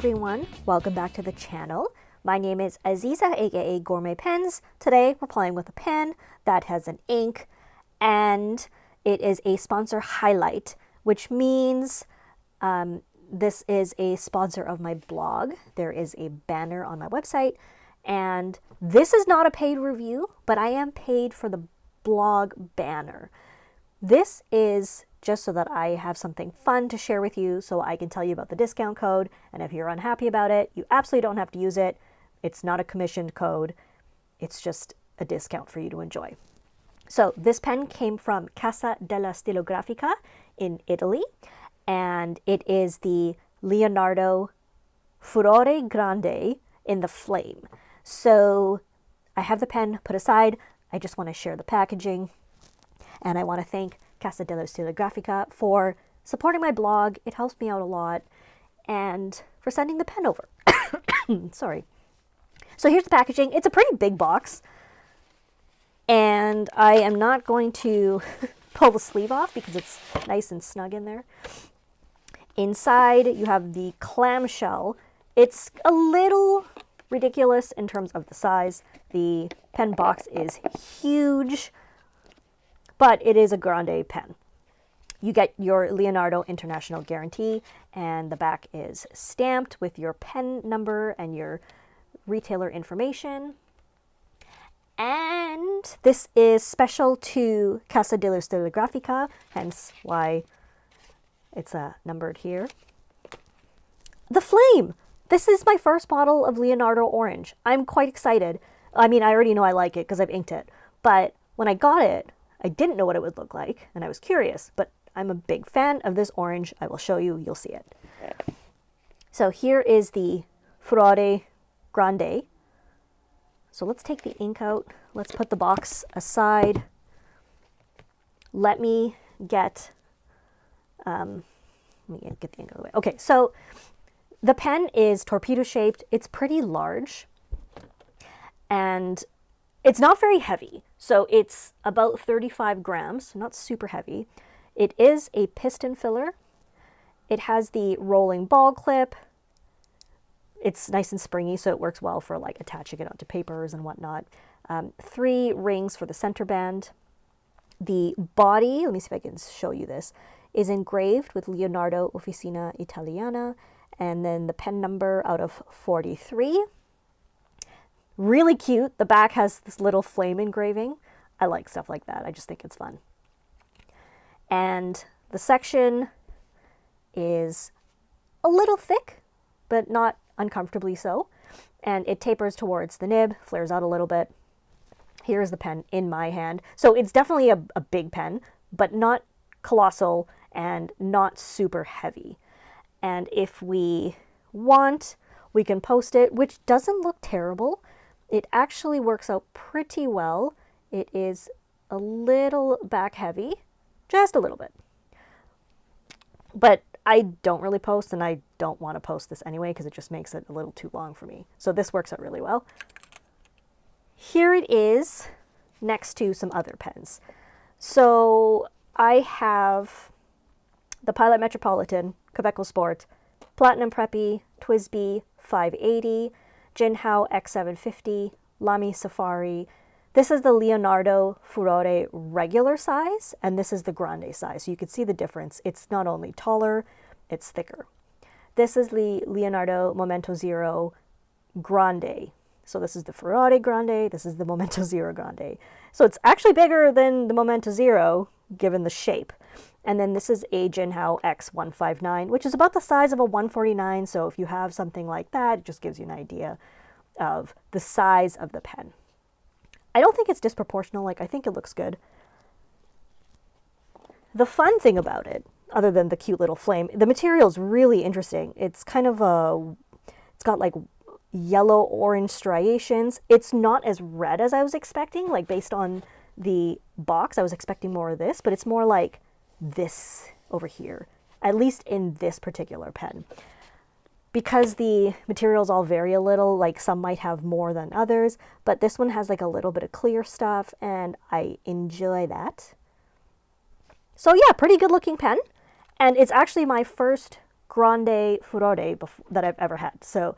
everyone, welcome back to the channel. My name is Aziza, aka Gourmet Pens. Today we're playing with a pen that has an ink and it is a sponsor highlight, which means this is a sponsor of my blog. There is a banner on my website and this is not a paid review, but I am paid for the blog banner. This is just so that I have something fun to share with you so I can tell you about the discount code. And if you're unhappy about it, you absolutely don't have to use it. It's not a commissioned code. It's just a discount for you to enjoy. So this pen came from Casa della Stilografica in Italy, and it is the Leonardo Furore Grande in the flame. So I have the pen put aside. I just want to share the packaging, and I want to thank Casa della Stilografica for supporting my blog. It helps me out a lot, and for sending the pen over. Sorry. So here's the packaging. It's a pretty big box, and I am not going to pull the sleeve off because it's nice and snug in there. Inside you have the clamshell. It's a little ridiculous in terms of the size. The pen box is huge, but it is a Grande pen. You get your Leonardo International Guarantee, and the back is stamped with your pen number and your retailer information. And this is special to Casa della Stilografica, hence why it's numbered here. The flame! This is my first bottle of Leonardo Orange. I'm quite excited. I mean, I already know I like it because I've inked it, but when I got it, I didn't know what it would look like, and I was curious, but I'm a big fan of this orange. I will show you, you'll see it. So here is the Furore Grande. So let's take the ink out. Let's put the box aside. Let me get the ink out of the way. Okay, so the pen is torpedo shaped. It's pretty large, and it's not very heavy. So it's about 35 grams, not super heavy. It is a piston filler. It has the rolling ball clip. It's nice and springy, so it works well for like attaching it onto papers and whatnot. 3 rings for the center band. The body, let me see if I can show you this, is engraved with Leonardo Officina Italiana, and then the pen number out of 43. Really cute. The back has this little flame engraving. I like stuff like that. I just think it's fun. And the section is a little thick, but not uncomfortably so. And it tapers towards the nib, flares out a little bit. Here's the pen in my hand. So it's definitely a big pen, but not colossal and not super heavy. And if we want, we can post it, which doesn't look terrible. It actually works out pretty well. It is a little back heavy, just a little bit. But I don't really post, and I don't want to post this anyway because it just makes it a little too long for me. So this works out really well. Here it is next to some other pens. So I have the Pilot Metropolitan, Quebeco Sport, Platinum Preppy, TWSBI 580, Jinhao X750, Lamy Safari. This is the Leonardo Furore regular size, and this is the Grande size. So you can see the difference. It's not only taller, it's thicker. This is the Leonardo Momento Zero Grande. So this is the Furore Grande, this is the Momento Zero Grande. So it's actually bigger than the Momento Zero, given the shape. And then this is a Jinhao X159, which is about the size of a 149. So if you have something like that, it just gives you an idea of the size of the pen. I don't think it's disproportional. Like, I think it looks good. The fun thing about it, other than the cute little flame, the material is really interesting. It's kind of it's got like yellow-orange striations. It's not as red as I was expecting. Like, based on the box, I was expecting more of this, but it's more like this over here, at least in this particular pen. Because the materials all vary a little, like some might have more than others, but this one has like a little bit of clear stuff, and I enjoy that. So yeah, pretty good looking pen. And it's actually my first Grande Furore that I've ever had. So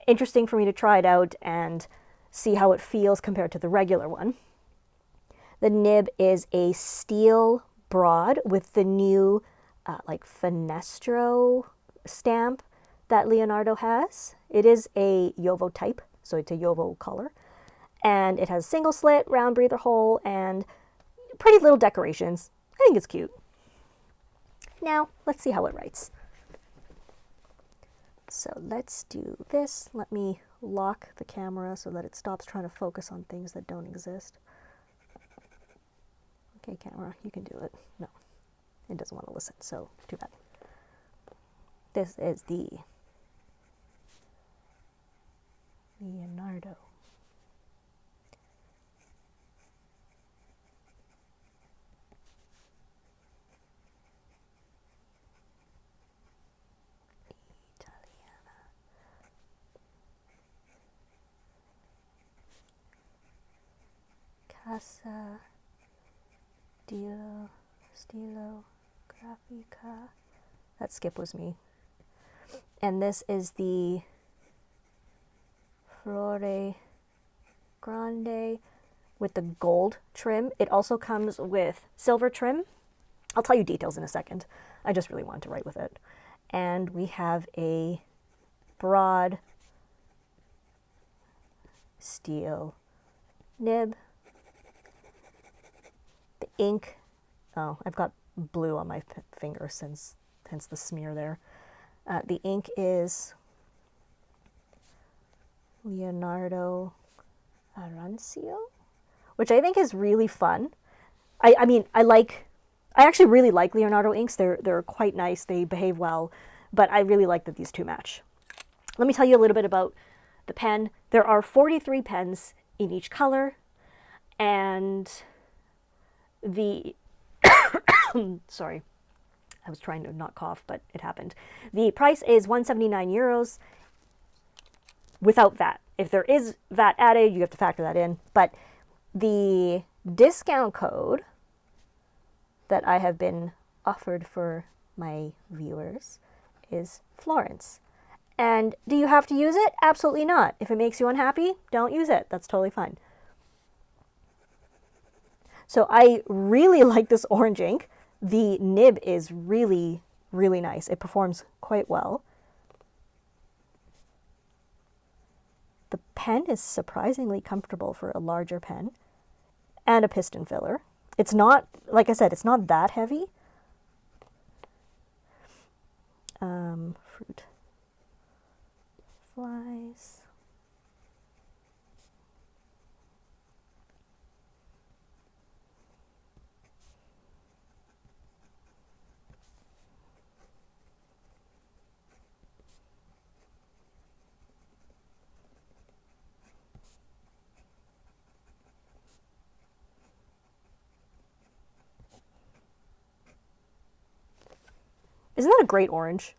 interesting for me to try it out and see how it feels compared to the regular one. The nib is a steel broad with the new like Finestro stamp that Leonardo has. It is a Jowo type, so it's a Jowo color. And it has single slit, round breather hole, and pretty little decorations. I think it's cute. Now, let's see how it writes. So let's do this. Let me lock the camera so that it stops trying to focus on things that don't exist. Okay, camera, you can do it. No, it doesn't want to listen, so too bad. This is the Leonardo. Italiana. Casa della Stilografica. That skip was me. And this is the Furore Grande with the gold trim. It also comes with silver trim. I'll tell you details in a second. I just really want to write with it. And we have a broad steel nib. The ink, oh, I've got blue on my finger hence the smear there. The ink is Leonardo Arancio, which I think is really fun. I actually really like Leonardo inks. They're quite nice. They behave well, but I really like that these two match. Let me tell you a little bit about the pen. There are 43 pens in each color, and the sorry, I was trying to not cough, but it happened. The price is €179 without VAT. If there is VAT added, you have to factor that in. But the discount code that I have been offered for my viewers is FLORENCE. And do you have to use it? Absolutely not. If it makes you unhappy, don't use it. That's totally fine. So I really like this orange ink. The nib is really, really nice. It performs quite well. The pen is surprisingly comfortable for a larger pen and a piston filler. It's not, like I said, it's not that heavy. Fruit flies. Isn't that a great orange?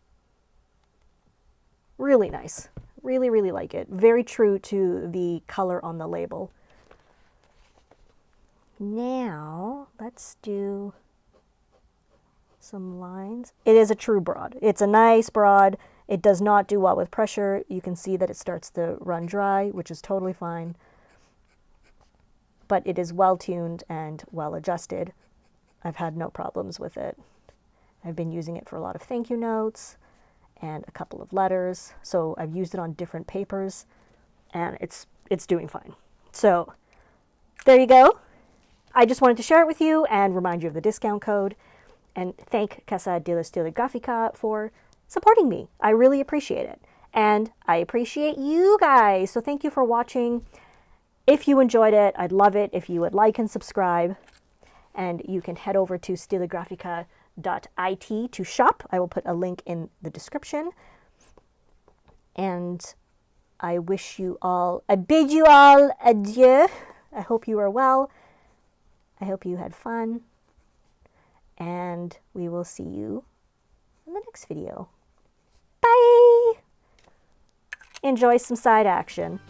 Really nice. Really, really like it. Very true to the color on the label. Now, let's do some lines. It is a true broad. It's a nice broad. It does not do well with pressure. You can see that it starts to run dry, which is totally fine. But it is well tuned and well adjusted. I've had no problems with it. I've been using it for a lot of thank you notes and a couple of letters. So I've used it on different papers and it's doing fine. So there you go. I just wanted to share it with you and remind you of the discount code and thank Casa della Stilografica for supporting me. I really appreciate it. And I appreciate you guys. So thank you for watching. If you enjoyed it, I'd love it if you would like and subscribe. And you can head over to stilografica.it to shop. I will put a link in the description. And I bid you all adieu. I hope you are well. I hope you had fun. And we will see you in the next video. Bye! Enjoy some side action.